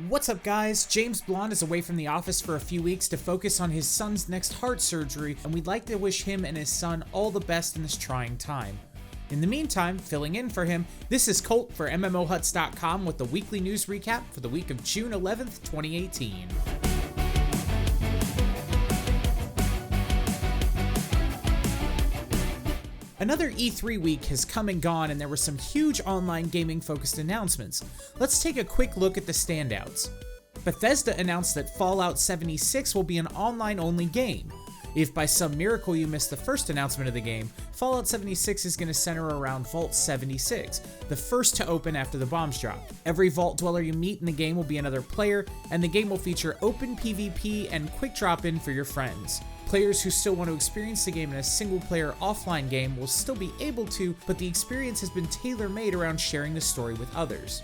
What's up guys, James Blonde is away from the office for a few weeks to focus on his son's next heart surgery, and we'd like to wish him and his son all the best in this trying time. In the meantime, filling in for him, this is Colt for MMOHuts.com with the weekly news recap for the week of June 11th, 2018. Another E3 week has come and gone, and there were some huge online gaming focused announcements. Let's take a quick look at the standouts. Bethesda announced that Fallout 76 will be an online only game. If by some miracle you missed the first announcement of the game, Fallout 76 is going to center around Vault 76, the first to open after the bombs drop. Every Vault dweller you meet in the game will be another player, and the game will feature open PvP and quick drop-in for your friends. Players who still want to experience the game in a single-player offline game will still be able to, but the experience has been tailor-made around sharing the story with others.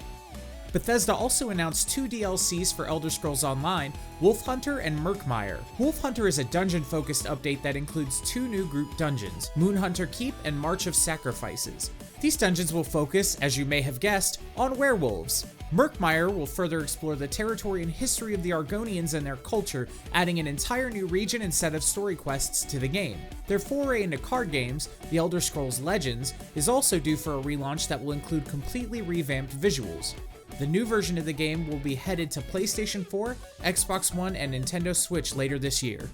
Bethesda also announced 2 DLCs for Elder Scrolls Online, Wolf Hunter and Murkmire. Wolf Hunter is a dungeon-focused update that includes 2 new group dungeons, Moonhunter Keep and March of Sacrifices. These dungeons will focus, as you may have guessed, on werewolves. Murkmire will further explore the territory and history of the Argonians and their culture, adding an entire new region and set of story quests to the game. Their foray into card games, The Elder Scrolls Legends, is also due for a relaunch that will include completely revamped visuals. The new version of the game will be headed to PlayStation 4, Xbox One, and Nintendo Switch later this year.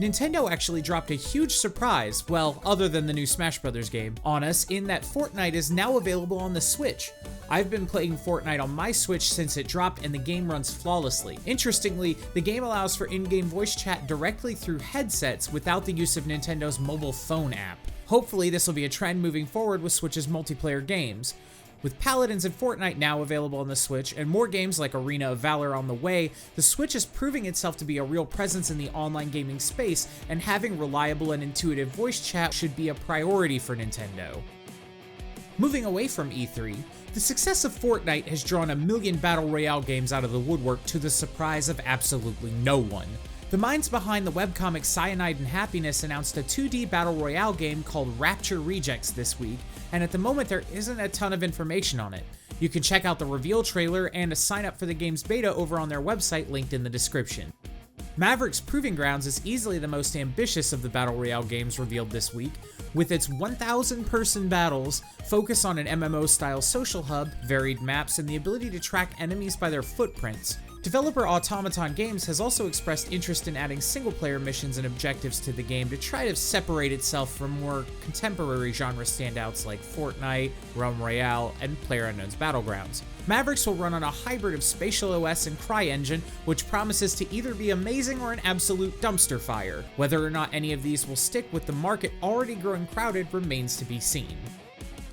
Nintendo actually dropped a huge surprise, well, other than the new Smash Bros. Game, on us in that Fortnite is now available on the Switch. I've been playing Fortnite on my Switch since it dropped and the game runs flawlessly. Interestingly, the game allows for in-game voice chat directly through headsets without the use of Nintendo's mobile phone app. Hopefully this will be a trend moving forward with Switch's multiplayer games. With Paladins and Fortnite now available on the Switch, and more games like Arena of Valor on the way, the Switch is proving itself to be a real presence in the online gaming space, and having reliable and intuitive voice chat should be a priority for Nintendo. Moving away from E3, the success of Fortnite has drawn 1 million Battle Royale games out of the woodwork to the surprise of absolutely no one. The minds behind the webcomic Cyanide and Happiness announced a 2D Battle Royale game called Rapture Rejects this week, and at the moment there isn't a ton of information on it. You can check out the reveal trailer and a sign up for the game's beta over on their website linked in the description. Mavericks Proving Grounds is easily the most ambitious of the Battle Royale games revealed this week, with its 1,000-person battles, focus on an MMO-style social hub, varied maps, and the ability to track enemies by their footprints. Developer Automaton Games has also expressed interest in adding single-player missions and objectives to the game to try to separate itself from more contemporary genre standouts like Fortnite, Royale, and PlayerUnknown's Battlegrounds. Mavericks will run on a hybrid of Spatial OS and CryEngine, which promises to either be amazing or an absolute dumpster fire. Whether or not any of these will stick with the market already growing crowded remains to be seen.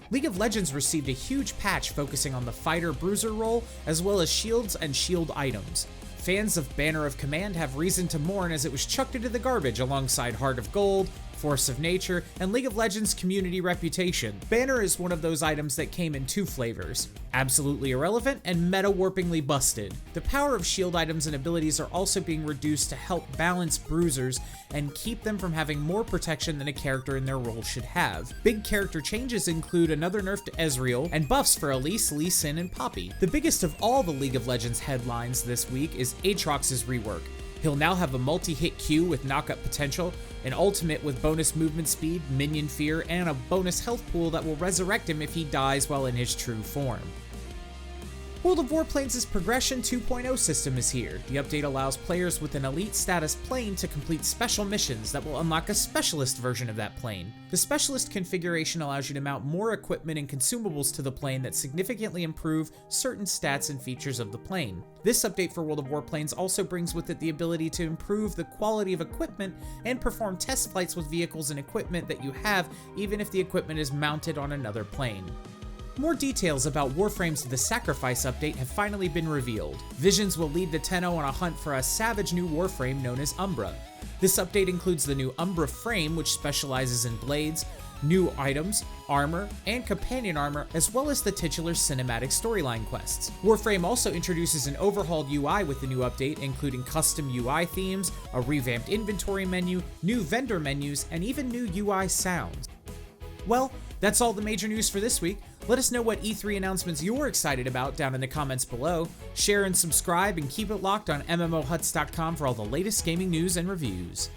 League of Legends received a huge patch focusing on the Fighter Bruiser role, as well as shields and shield items. Fans of Banner of Command have reason to mourn as it was chucked into the garbage alongside Heart of Gold, Force of Nature, and League of Legends Community Reputation. Banner is one of those items that came in 2 flavors, absolutely irrelevant and meta-warpingly busted. The power of shield items and abilities are also being reduced to help balance bruisers and keep them from having more protection than a character in their role should have. Big character changes include another nerf to Ezreal, and buffs for Elise, Lee Sin, and Poppy. The biggest of all the League of Legends headlines this week is Aatrox's rework. He'll now have a multi-hit Q with knockup potential, an ultimate with bonus movement speed, minion fear, and a bonus health pool that will resurrect him if he dies while in his true form. World of Warplanes' Progression 2.0 system is here. The update allows players with an elite status plane to complete special missions that will unlock a specialist version of that plane. The specialist configuration allows you to mount more equipment and consumables to the plane that significantly improve certain stats and features of the plane. This update for World of Warplanes also brings with it the ability to improve the quality of equipment and perform test flights with vehicles and equipment that you have, even if the equipment is mounted on another plane. More details about Warframe's The Sacrifice update have finally been revealed. Visions will lead the Tenno on a hunt for a savage new Warframe known as Umbra. This update includes the new Umbra frame, which specializes in blades, new items, armor, and companion armor, as well as the titular cinematic storyline quests. Warframe also introduces an overhauled UI with the new update, including custom UI themes, a revamped inventory menu, new vendor menus, and even new UI sounds. Well, that's all the major news for this week. Let us know what E3 announcements you're excited about down in the comments below. Share and subscribe, and keep it locked on MMOHuts.com for all the latest gaming news and reviews.